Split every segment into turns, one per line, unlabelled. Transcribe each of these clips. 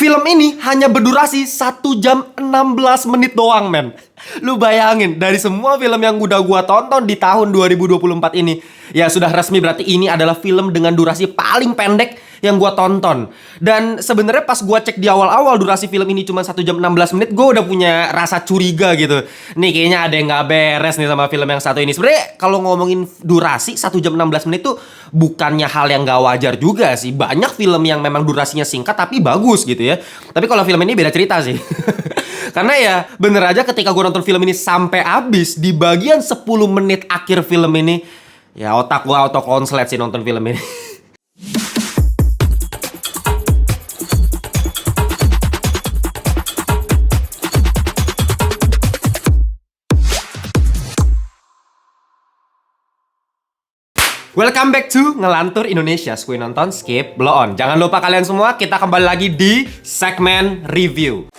Film ini hanya berdurasi 1 jam 16 menit doang, men. Lu bayangin, dari semua film yang udah gua tonton di tahun 2024 ini, ya sudah resmi berarti ini adalah film dengan durasi paling pendek yang gua tonton. Dan sebenarnya pas gua cek di awal-awal durasi film ini cuma 1 jam 16 menit, gua udah punya rasa curiga gitu. Nih kayaknya ada yang nggak beres nih sama film yang satu ini. Sebenarnya kalau ngomongin durasi 1 jam 16 menit tuh bukannya hal yang nggak wajar juga sih. Banyak film yang memang durasinya singkat tapi bagus gitu ya. Tapi kalau film ini beda cerita sih. Karena ya bener aja ketika gue nonton film ini sampai habis, di bagian 10 menit akhir film ini, ya otak gue auto konslet sih nonton film ini. Welcome back to Ngelantur Indonesia. Skui nonton, skip, blow on. Jangan lupa kalian semua, kita kembali lagi di segmen review.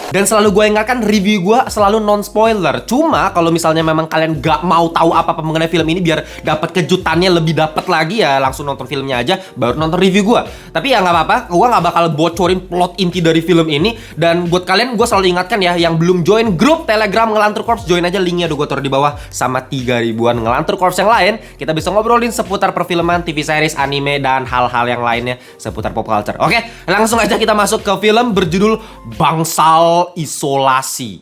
Dan selalu gue ingatkan, review gue selalu non-spoiler. Cuma kalau misalnya memang kalian gak mau tahu apa-apa mengenai film ini, biar dapat kejutannya lebih dapat lagi, ya langsung nonton filmnya aja, baru nonton review gue. Tapi ya gak apa-apa, gue gak bakal bocorin plot inti dari film ini. Dan buat kalian, gue selalu ingatkan ya, yang belum join grup Telegram Ngelantur Corps, join aja, linknya udah gue taruh di bawah. Sama 3.000-an Ngelantur Corps yang lain, kita bisa ngobrolin seputar perfilman, TV series, anime, dan hal-hal yang lainnya seputar pop culture. Oke, langsung aja kita masuk ke film berjudul Bangsal Isolasi.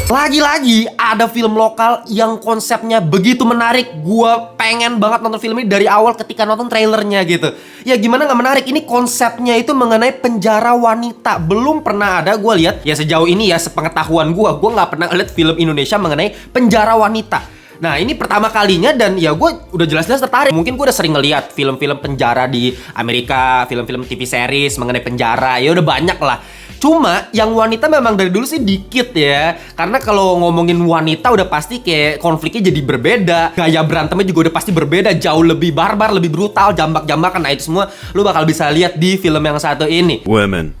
Lagi-lagi ada film lokal yang konsepnya begitu menarik. Gua pengen banget nonton film ini dari awal ketika nonton trailernya gitu. Ya gimana nggak menarik? Ini konsepnya itu mengenai penjara wanita. Belum pernah ada gue lihat. Ya sejauh ini ya sepengetahuan gue nggak pernah lihat film Indonesia mengenai penjara wanita. Nah ini pertama kalinya, dan ya gue udah jelas-jelas tertarik. Mungkin gue udah sering ngeliat film-film penjara di Amerika, film-film TV series mengenai penjara, ya udah banyak lah. Cuma yang wanita memang dari dulu sih dikit ya. Karena kalau ngomongin wanita udah pasti kayak konfliknya jadi berbeda. Gaya berantemnya juga udah pasti berbeda, jauh lebih barbar, lebih brutal, jambak-jambakan. Nah itu semua lu bakal bisa lihat di film yang satu ini.
Women.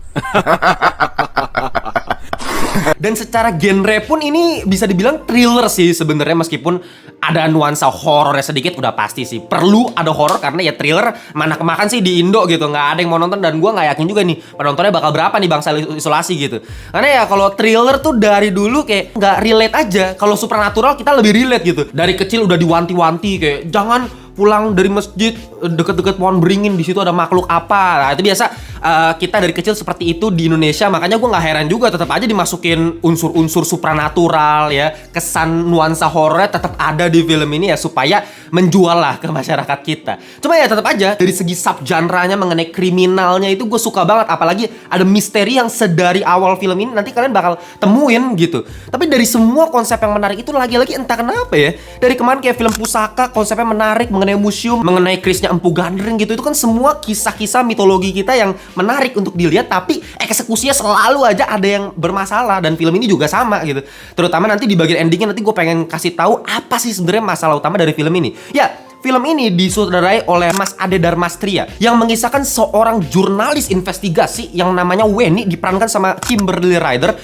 Dan secara genre pun ini bisa dibilang thriller sih sebenarnya, meskipun ada nuansa horornya sedikit, udah pasti sih perlu ada horor karena ya thriller mana kemakan sih di Indo gitu, nggak ada yang mau nonton, dan gue nggak yakin juga nih penontonnya bakal berapa nih Bangsal Isolasi gitu. Karena ya kalau thriller tuh dari dulu kayak nggak relate aja, kalau supernatural kita lebih relate gitu. Dari kecil udah diwanti-wanti kayak jangan pulang dari masjid deket-deket pohon beringin, di situ ada makhluk apa. Nah itu biasa kita dari kecil seperti itu di Indonesia. Makanya gue nggak heran juga tetap aja dimasukin unsur-unsur supranatural ya, kesan nuansa horor tetap ada di film ini ya, supaya menjual lah ke masyarakat kita. Cuma ya tetap aja dari segi subgenrenya mengenai kriminalnya itu gue suka banget. Apalagi ada misteri yang sedari awal film ini nanti kalian bakal temuin gitu. Tapi dari semua konsep yang menarik itu, lagi-lagi entah kenapa ya, dari kemarin kayak film Pusaka konsepnya menarik, mengenai museum, mengenai kerisnya Empu Gandring gitu, itu kan semua kisah-kisah mitologi kita yang menarik untuk dilihat, tapi eksekusinya selalu aja ada yang bermasalah. Dan film ini juga sama gitu, terutama nanti di bagian endingnya. Nanti gue pengen kasih tahu apa sih sebenarnya masalah utama dari film ini. Ya, film ini disutradarai oleh Mas Ade Darmastria yang mengisahkan seorang jurnalis investigasi yang namanya Weni, diperankan sama Kimberly Ryder.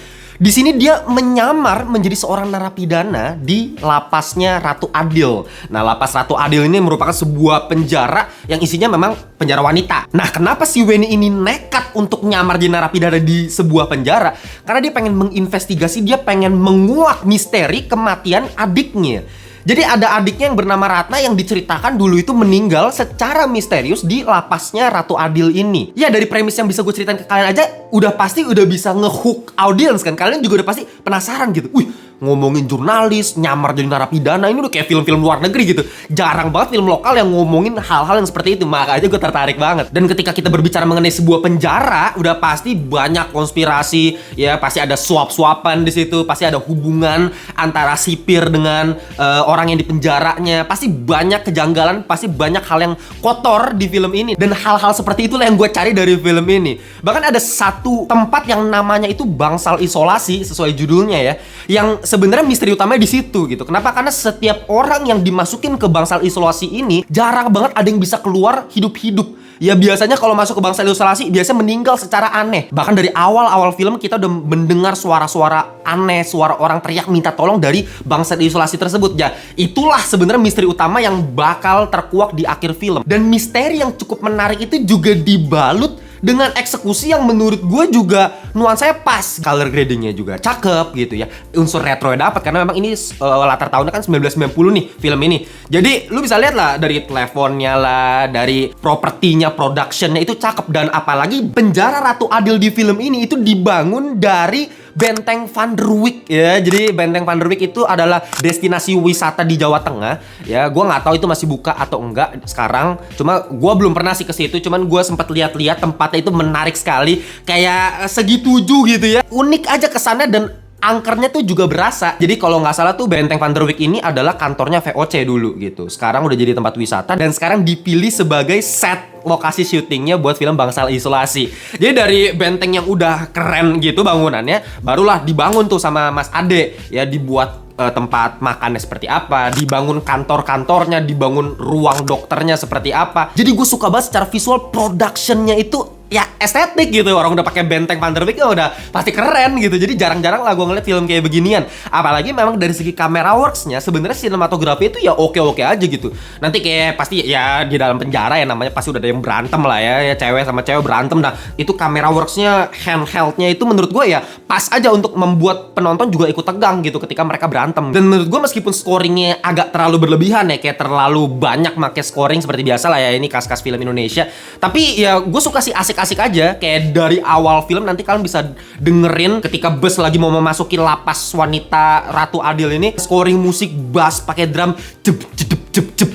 Di sini dia menyamar menjadi seorang narapidana di lapasnya Ratu Adil. Nah, lapas Ratu Adil ini merupakan sebuah penjara yang isinya memang penjara wanita. Nah, kenapa si Weni ini nekat untuk nyamar jadi narapidana di sebuah penjara? Karena dia pengen menginvestigasi, dia pengen menguak misteri kematian adiknya. Jadi ada adiknya yang bernama Ratna yang diceritakan dulu itu meninggal secara misterius di lapasnya Ratu Adil ini. Ya dari premis yang bisa gue ceritain ke kalian aja udah pasti udah bisa ngehook audience kan. Kalian juga udah pasti penasaran gitu. Wih, ngomongin jurnalis, nyamar jadi narapidana, ini udah kayak film-film luar negeri gitu. Jarang banget film lokal yang ngomongin hal-hal yang seperti itu. Makanya gue tertarik banget. Dan ketika kita berbicara mengenai sebuah penjara, udah pasti banyak konspirasi. Ya pasti ada suap-suapan di situ. Pasti ada hubungan antara sipir dengan orang yang di penjaranya. Pasti banyak kejanggalan, pasti banyak hal yang kotor di film ini. Dan hal-hal seperti itulah yang gue cari dari film ini. Bahkan ada satu tempat yang namanya itu Bangsal Isolasi, sesuai judulnya ya, yang sebenarnya misteri utamanya di situ gitu. Kenapa? Karena setiap orang yang dimasukin ke Bangsal Isolasi ini jarang banget ada yang bisa keluar hidup-hidup. ya biasanya kalau masuk ke bangsa ilustrasi biasanya meninggal secara aneh. Bahkan dari awal-awal film kita udah mendengar suara-suara aneh, suara orang teriak minta tolong dari bangsa ilustrasi tersebut. Ya, itulah sebenarnya misteri utama yang bakal terkuak di akhir film. Dan misteri yang cukup menarik itu juga dibalut dengan eksekusi yang menurut gue juga nuansanya pas. Color gradingnya juga cakep gitu ya. Unsur retro dapat karena memang ini latar tahunnya kan 1990 nih film ini. Jadi lu bisa lihat lah dari teleponnya lah, dari propertinya, productionnya itu cakep. Dan apalagi penjara Ratu Adil di film ini itu dibangun dari Benteng Van der Wijk ya. Jadi Benteng Van der Wijk itu adalah destinasi wisata di Jawa Tengah ya. Gua nggak tahu itu masih buka atau enggak sekarang. Cuma gua belum pernah sih ke situ. Cuman gua sempat lihat-lihat tempatnya itu menarik sekali. Kayak segi tujuh gitu ya. Unik aja kesannya dan angkernya tuh juga berasa. Jadi kalau nggak salah tuh Benteng Van der Wijk ini adalah kantornya VOC dulu gitu. Sekarang udah jadi tempat wisata dan sekarang dipilih sebagai set lokasi syutingnya buat film Bangsa Isolasi. Jadi dari benteng yang udah keren gitu bangunannya, barulah dibangun tuh sama Mas Ade ya, dibuat tempat makannya seperti apa, dibangun kantor-kantornya, dibangun ruang dokternya seperti apa. Jadi gue suka banget secara visual, productionnya itu ya estetik gitu. Orang udah pakai Benteng Van der Wijk ya udah pasti keren gitu. Jadi jarang-jarang lah gue ngeliat film kayak beginian. Apalagi memang dari segi kamera worksnya sebenarnya sinematografi itu ya oke-oke aja gitu. Nanti kayak pasti ya di dalam penjara ya namanya pasti udah ada yang berantem lah ya cewek sama cewek berantem. Nah itu kamera worksnya, handheldnya itu menurut gue ya pas aja untuk membuat penonton juga ikut tegang gitu ketika mereka berantem. Dan menurut gue meskipun scoringnya agak terlalu berlebihan ya, kayak terlalu banyak pakai scoring seperti biasa lah ya, ini kas-kas film Indonesia, tapi ya gue suka sih, asik aja. Kayak dari awal film nanti kalian bisa dengerin ketika bus lagi mau memasuki lapas wanita Ratu Adil ini, scoring musik bass pakai drum jep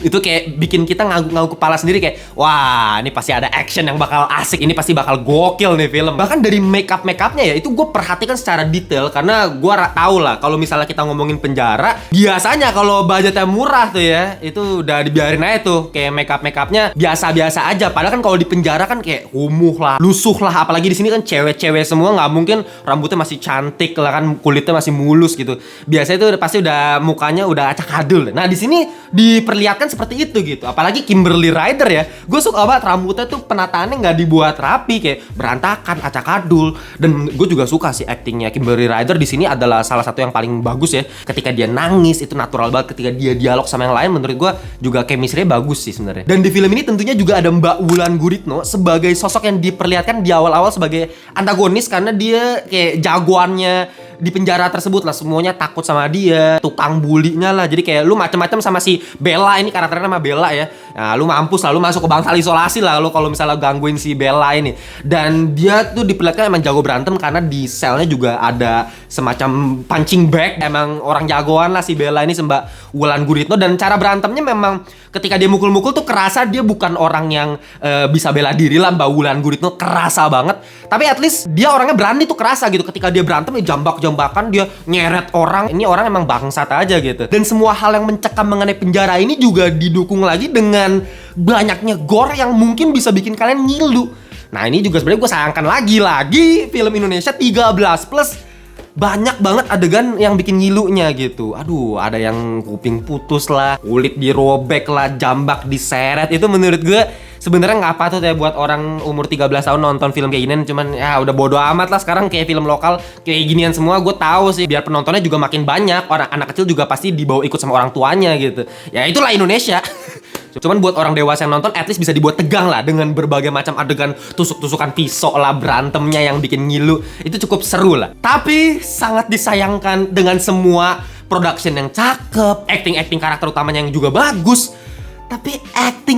itu kayak bikin kita ngangguk kepala sendiri kayak wah ini pasti ada action yang bakal asik, ini pasti bakal gokil nih film. Bahkan dari make-upnya ya itu gue perhatikan secara detail karena gue tahu lah kalau misalnya kita ngomongin penjara biasanya kalau budgetnya murah tuh ya itu udah dibiarin aja tuh kayak make-upnya biasa-biasa aja. Padahal kan kalau di penjara kan kayak kumuh lah, lusuh lah, apalagi di sini kan cewek-cewek semua, nggak mungkin rambutnya masih cantik lah kan, kulitnya masih mulus gitu. Biasanya itu pasti udah mukanya udah acak-adul. Nah di sini diperlihatkan seperti itu gitu. Apalagi Kimberly Ryder ya, gue suka banget rambutnya tuh penataannya nggak dibuat rapi, kayak berantakan, acak-adul. Dan gue juga suka sih aktingnya Kimberly Ryder di sini adalah salah satu yang paling bagus ya. Ketika dia nangis itu natural banget, ketika dia dialog sama yang lain menurut gue juga chemistry-nya bagus sih sebenarnya. Dan di film ini tentunya juga ada Mbak Wulan Guritno sebagai sosok yang diperlihatkan di awal-awal sebagai antagonis karena dia kayak jagoannya di penjara tersebut lah, semuanya takut sama dia, tukang bulinya lah. Jadi kayak lu macam-macam sama si Bella ini, karakternya nama Bella ya. Nah, lu mampus lah, lu masuk ke bangsa isolasi lah lu kalau misalnya gangguin si Bella ini. Dan dia tuh diperlihatkan emang jago berantem karena di selnya juga ada semacam punching bag. Emang orang jagoan lah si Bella ini, Mbak Wulan Guritno. Dan cara berantemnya memang ketika dia mukul-mukul tuh kerasa dia bukan orang yang bisa bela diri lah. Mbak Wulan Guritno kerasa banget. Tapi at least dia orangnya berani tuh, kerasa gitu. Ketika dia berantem ya jambak-jambakan, dia nyeret orang. Ini orang emang bangsat aja gitu. Dan semua hal yang mencekam mengenai penjara ini juga didukung lagi dengan banyaknya gore yang mungkin bisa bikin kalian ngilu. Nah ini juga sebenarnya gue sayangkan lagi film Indonesia 13+, banyak banget adegan yang bikin ngilunya gitu. Aduh, ada yang kuping putus lah, kulit dirobek lah, jambak diseret. Itu menurut gue sebenarnya nggak patut ya buat orang umur 13 tahun nonton film kayak ginian. Cuman ya udah bodo amat lah, sekarang kayak film lokal kayak ginian semua. Gue tahu sih biar penontonnya juga makin banyak. Orang anak kecil juga pasti dibawa ikut sama orang tuanya gitu. Ya itulah Indonesia. Cuman buat orang dewasa yang nonton at least bisa dibuat tegang lah dengan berbagai macam adegan tusuk-tusukan pisau lah, berantemnya yang bikin ngilu. Itu cukup seru lah. Tapi sangat disayangkan dengan semua production yang cakep, acting karakter utamanya yang juga bagus, tapi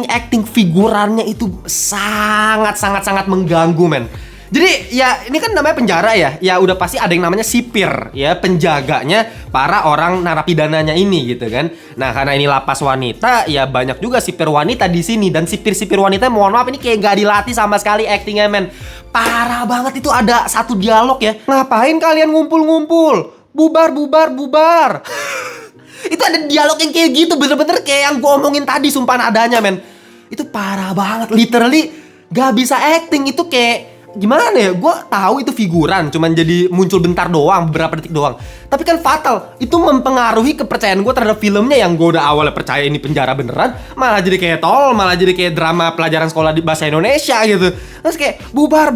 acting figurannya itu sangat mengganggu men. Jadi ya ini kan namanya penjara ya, ya udah pasti ada yang namanya sipir ya, penjaganya para orang narapidananya ini gitu kan. Nah karena ini lapas wanita ya banyak juga sipir wanita di sini, dan sipir wanita mohon maaf ini kayak gak dilatih sama sekali actingnya men. Parah banget. Itu ada satu dialog ya, ngapain kalian ngumpul, bubar. Itu ada dialog yang kayak gitu, bener-bener kayak yang gue omongin tadi, sumpah nadanya men. Itu parah banget, literally gak bisa acting. Itu kayak gimana ya, gue tahu itu figuran, cuman jadi muncul bentar doang, beberapa detik doang. Tapi kan fatal, itu mempengaruhi kepercayaan gue terhadap filmnya yang gue udah awalnya percaya ini penjara beneran, malah jadi kayak tol, malah jadi kayak drama pelajaran sekolah di bahasa Indonesia gitu. Terus kayak bubar,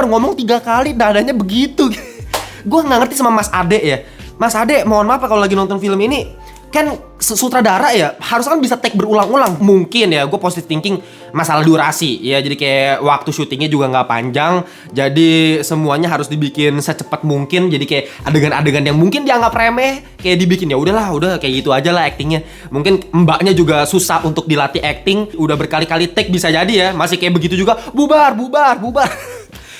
ngomong 3 kali dadanya begitu. Gue nggak ngerti sama Mas Ade ya. Mas Ade, mohon maaf kalau lagi nonton film ini, kan sutradara ya, harus kan bisa take berulang-ulang. Mungkin ya, gue positive thinking masalah durasi ya, jadi kayak waktu syutingnya juga nggak panjang, jadi semuanya harus dibikin secepat mungkin. Jadi kayak adegan-adegan yang mungkin dianggap remeh kayak dibikin, ya udahlah, udah kayak gitu aja lah actingnya. Mungkin mbaknya juga susah untuk dilatih acting, udah berkali-kali take bisa jadi ya, masih kayak begitu juga, bubar.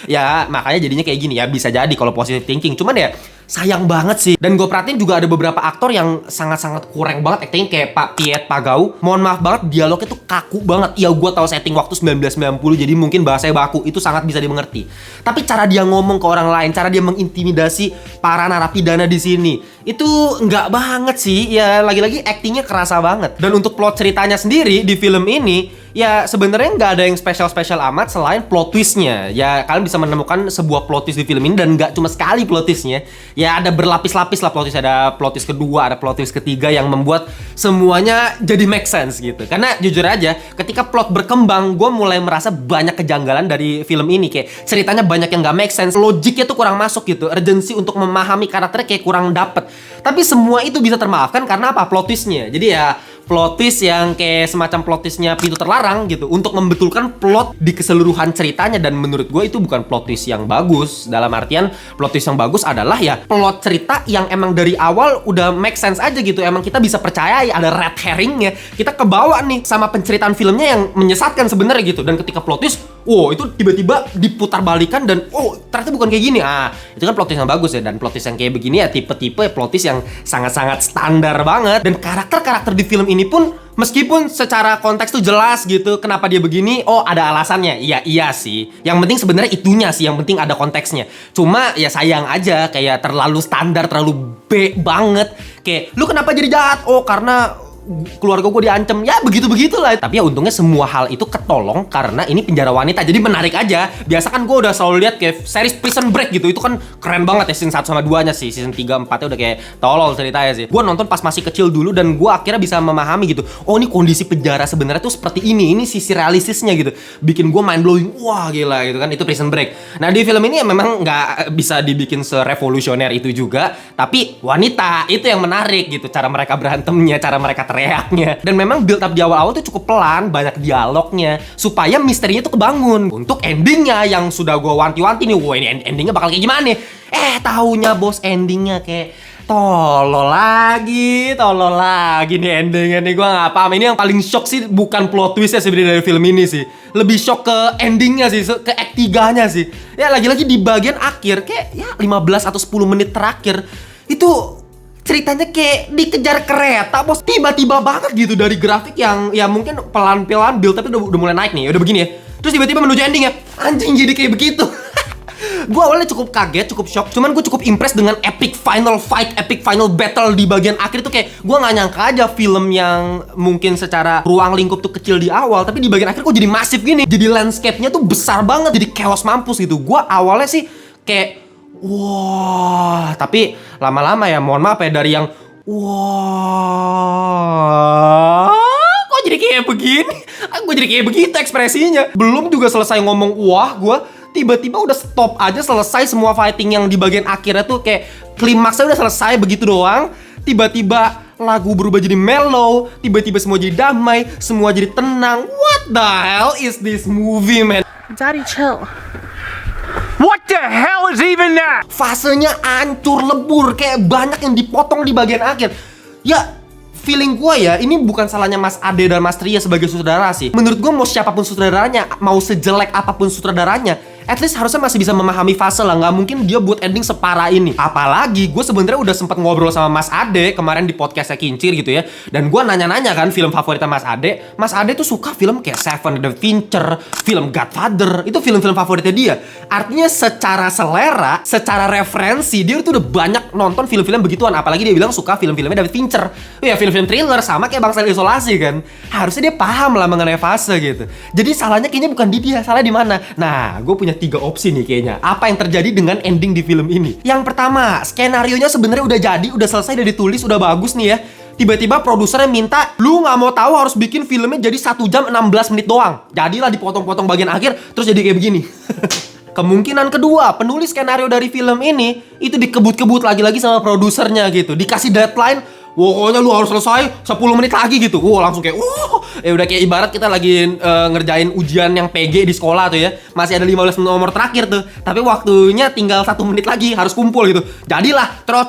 Ya makanya jadinya kayak gini ya, bisa jadi kalau positive thinking. Cuman ya sayang banget sih. Dan gue perhatiin juga ada beberapa aktor yang sangat-sangat kurang banget acting, kayak Pak Piet Pagau. Mohon maaf banget, dialognya tuh kaku banget. Ya gue tahu setting waktu 1990, jadi mungkin bahasanya baku, itu sangat bisa dimengerti. Tapi cara dia ngomong ke orang lain, cara dia mengintimidasi para narapidana di sini, itu nggak banget sih. Ya lagi-lagi actingnya kerasa banget. Dan untuk plot ceritanya sendiri di film ini, ya sebenarnya nggak ada yang spesial amat selain plot twistnya. Ya kalian bisa menemukan sebuah plot twist di film ini, dan nggak cuma sekali plot twistnya. Ya ada berlapis-lapis lah plot twist. Ada plot twist kedua, ada plot twist ketiga yang membuat semuanya jadi make sense gitu. Karena jujur aja, ketika plot berkembang, gue mulai merasa banyak kejanggalan dari film ini. Kayak ceritanya banyak yang nggak make sense, logiknya tuh kurang masuk gitu, urgensi untuk memahami karakternya kayak kurang dapet. Tapi semua itu bisa termaafkan karena apa? Plot twistnya. Jadi ya plot twist yang kayak semacam plot twistnya Pintu Terlarang gitu, untuk membetulkan plot di keseluruhan ceritanya. Dan menurut gue itu bukan plot twist yang bagus. Dalam artian plot twist yang bagus adalah ya plot cerita yang emang dari awal udah make sense aja gitu. Emang kita bisa percayai, ada red herringnya, kita kebawa nih sama penceritaan filmnya yang menyesatkan sebenarnya gitu. Dan ketika plot twist, wow, itu tiba-tiba diputar balikan dan ternyata bukan kayak gini. Itu kan plot twist yang bagus ya. Dan plot twist yang kayak begini ya tipe-tipe plot twist yang sangat-sangat standar banget. Dan karakter-karakter di film ini pun, meskipun secara konteks tuh jelas gitu kenapa dia begini, ada alasannya. Iya sih. Yang penting sebenarnya itunya sih, yang penting ada konteksnya. Cuma ya sayang aja kayak terlalu standar, terlalu B banget. Kayak lu kenapa jadi jahat? Karena keluarga gue diancam, ya begitu-begitulah. Tapi ya untungnya semua hal itu ketolong karena ini penjara wanita, jadi menarik aja. Biasa kan gue udah selalu lihat kayak series Prison Break gitu, itu kan keren banget ya season 1 sama 2 nya sih. Season 3, 4 nya udah kayak tolol ceritanya sih. Gue nonton pas masih kecil dulu dan gue akhirnya bisa memahami gitu, ini kondisi penjara sebenarnya tuh seperti ini sisi realistisnya gitu, bikin gue mind blowing. Wah gila gitu kan, itu Prison Break. Nah di film ini ya memang nggak bisa dibikin serevolusioner itu juga, tapi wanita itu yang menarik gitu, cara mereka berantemnya, cara mereka teriaknya. Dan memang build up di awal-awal tuh cukup pelan, banyak dialognya, supaya misterinya tuh kebangun. Untuk endingnya yang sudah gue wanti-wanti nih, wah ini endingnya bakal kayak gimana nih? Taunya bos, endingnya kayak tolol lagi nih endingnya nih. Gue gak paham. Ini yang paling shock sih bukan plot twistnya sebenarnya dari film ini sih, lebih shock ke endingnya sih, ke act 3-nya sih. Ya lagi-lagi di bagian akhir, kayak ya 15 atau 10 menit terakhir itu ceritanya kayak dikejar kereta bos, tiba-tiba banget gitu. Dari grafik yang ya mungkin pelan-pelan build tapi udah mulai naik nih, udah begini ya, terus tiba-tiba menuju ending ya, anjing jadi kayak begitu. Gue awalnya cukup kaget, cukup shock, cuman gue cukup impress dengan epic final fight, epic final battle di bagian akhir itu. Kayak gue nggak nyangka aja film yang mungkin secara ruang lingkup tuh kecil di awal, tapi di bagian akhir kok jadi masif gini, jadi landscape-nya tuh besar banget, jadi chaos mampus gitu. Gue awalnya sih kayak wah, tapi lama-lama ya mohon maaf ya, dari yang wah kok jadi kayak begini, gue jadi kayak begitu ekspresinya. Belum juga selesai ngomong wah, gue tiba-tiba udah stop aja, selesai semua fighting yang di bagian akhirnya tuh kayak klimaksnya udah selesai begitu doang. Tiba-tiba lagu berubah jadi mellow, tiba-tiba semua jadi damai, semua jadi tenang. What the hell is this movie, man?
Daddy, chill.
What the hell is even that?
Fasenya hancur lebur, kayak banyak yang dipotong di bagian akhir. Ya, feeling gue ya, ini bukan salahnya Mas Ade dan Mas Tria sebagai sutradara sih. Menurut gue mau siapapun sutradaranya, mau sejelek apapun sutradaranya, at least harusnya masih bisa memahami fase lah. Nggak mungkin dia buat ending separah ini. Apalagi gue sebenarnya udah sempat ngobrol sama Mas Ade kemarin di podcastnya Kincir gitu ya. Dan gue nanya-nanya kan film favoritnya Mas Ade. Mas Ade tuh suka film kayak Seven, The Fincher, film Godfather. Itu film-film favoritnya dia. Artinya secara selera, secara referensi, dia tuh udah banyak nonton film-film begituan. Apalagi dia bilang suka film-filmnya David Fincher. Ya film-film thriller sama kayak Bangsa Isolasi kan. Harusnya dia paham lah mengenai fase gitu. Jadi salahnya kayaknya bukan di dia, salahnya di mana? Nah, gue punya punya 3 opsi nih kayaknya. Apa yang terjadi dengan ending di film ini? Yang pertama, skenarionya sebenarnya udah jadi, udah selesai, udah ditulis, udah bagus nih ya. Tiba-tiba produsernya minta, lu nggak mau tahu harus bikin filmnya jadi 1 jam 16 menit doang. Jadilah dipotong-potong bagian akhir, terus jadi kayak begini. Kemungkinan kedua, penulis skenario dari film ini itu dikebut-kebut lagi-lagi sama produsernya gitu. Dikasih deadline, pokoknya lu harus selesai 10 menit lagi gitu. Langsung kayak, ya udah kayak ibarat kita lagi ngerjain ujian yang PG di sekolah tuh ya. Masih ada 15 nomor terakhir tuh. Tapi waktunya tinggal 1 menit lagi, harus kumpul gitu. Jadilah trot.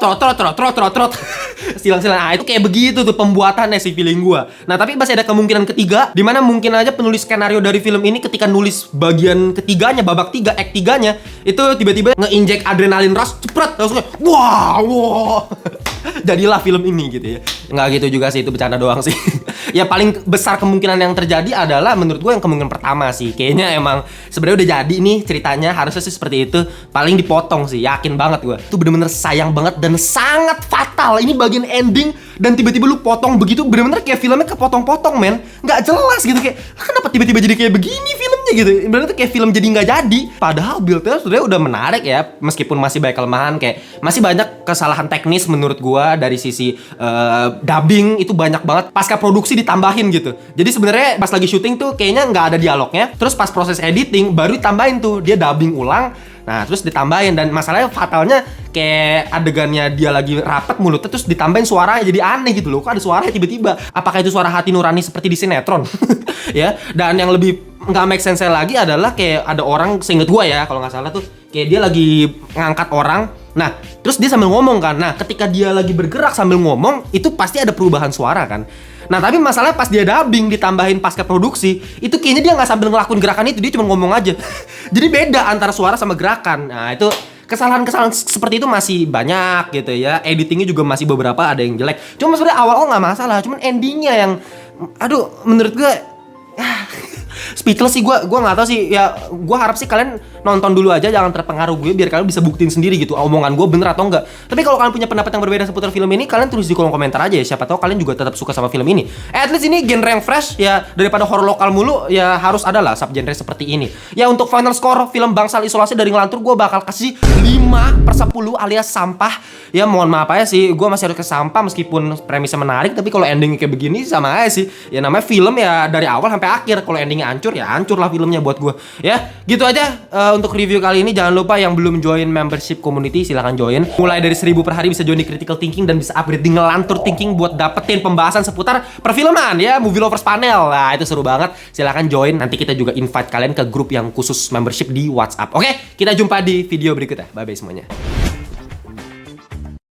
Silang-silang. Nah, itu kayak begitu tuh pembuatannya sih feeling gua. Nah, tapi masih ada kemungkinan ketiga, dimana mungkin aja penulis skenario dari film ini ketika nulis bagian ketiganya, babak 3, act 3-nya, itu tiba-tiba nge-inject adrenalin rush, cepret, langsung kayak, wow. Jadilah film ini gitu ya. Nggak gitu juga sih, itu bercanda doang sih. Ya paling besar kemungkinan yang terjadi adalah menurut gue yang kemungkinan pertama sih. Kayaknya emang sebenarnya udah jadi nih ceritanya, harusnya sih seperti itu. Paling dipotong sih, yakin banget gue. Itu bener-bener sayang banget dan sangat fatal. Ini bagian ending dan tiba-tiba lu potong begitu, bener-bener kayak filmnya kepotong-potong men. Nggak jelas gitu, kayak kenapa tiba-tiba jadi kayak begini filmnya gitu. Bener-bener tuh kayak film jadi nggak jadi. Padahal build-nya sebenarnya udah menarik ya, meskipun masih banyak kelemahan, kayak masih banyak kesalahan teknis menurut gue dari sisi dubbing itu banyak banget. Pasca produksi ditambahin gitu. Jadi sebenarnya pas lagi syuting tuh kayaknya nggak ada dialognya. Terus pas proses editing baru ditambahin tuh, dia dubbing ulang. Nah terus ditambahin, dan masalahnya fatalnya kayak adegannya dia lagi rapet mulutnya terus ditambahin suaranya jadi aneh gitu loh. Kok ada suaranya tiba-tiba? Apakah itu suara hati nurani seperti di sinetron? Ya. Dan yang lebih nggak make sense lagi adalah kayak ada orang, seinget gua ya kalau nggak salah tuh, kayak dia lagi ngangkat orang. Nah terus dia sambil ngomong kan. Nah ketika dia lagi bergerak sambil ngomong itu pasti ada perubahan suara kan. Nah tapi masalahnya pas dia dubbing ditambahin pasca produksi, itu kayaknya dia nggak sambil ngelakuin gerakan itu, dia cuma ngomong aja. Jadi beda antara suara sama gerakan. Nah itu kesalahan-kesalahan seperti itu masih banyak gitu ya. Editingnya juga masih beberapa ada yang jelek. Cuma sebenarnya awal nggak masalah, cuman endingnya yang, aduh, menurut gue speechless sih. Gue nggak tahu sih ya. Gue harap sih kalian nonton dulu aja, jangan terpengaruh gue, biar kalian bisa buktiin sendiri gitu omongan gue bener atau enggak. Tapi kalau kalian punya pendapat yang berbeda seputar film ini, kalian tulis di kolom komentar aja ya. Siapa tahu kalian juga tetap suka sama film ini. At least ini genre yang fresh ya, daripada horror lokal mulu ya, harus ada lah subgenre seperti ini. Ya untuk final score film Bangsal Isolasi dari Ngelantur, gue bakal kasih 5/10 alias sampah. Ya mohon maaf aja sih, gue masih harus ke sampah meskipun premisnya menarik, tapi kalau endingnya kayak begini sama aja sih. Ya namanya film ya, dari awal sampai akhir. Kalau endingnya hancur ya hancur lah filmnya buat gue. Ya gitu aja untuk review kali ini. Jangan lupa yang belum join membership community silahkan join. Mulai dari 1000 per hari bisa join di Critical Thinking dan bisa upgrade di Ngelantur Thinking buat dapetin pembahasan seputar perfilman ya, movie lovers panel. Nah itu seru banget, silahkan join. Nanti kita juga invite kalian ke grup yang khusus membership di WhatsApp. Oke, kita jumpa di video berikutnya. Bye bye semuanya.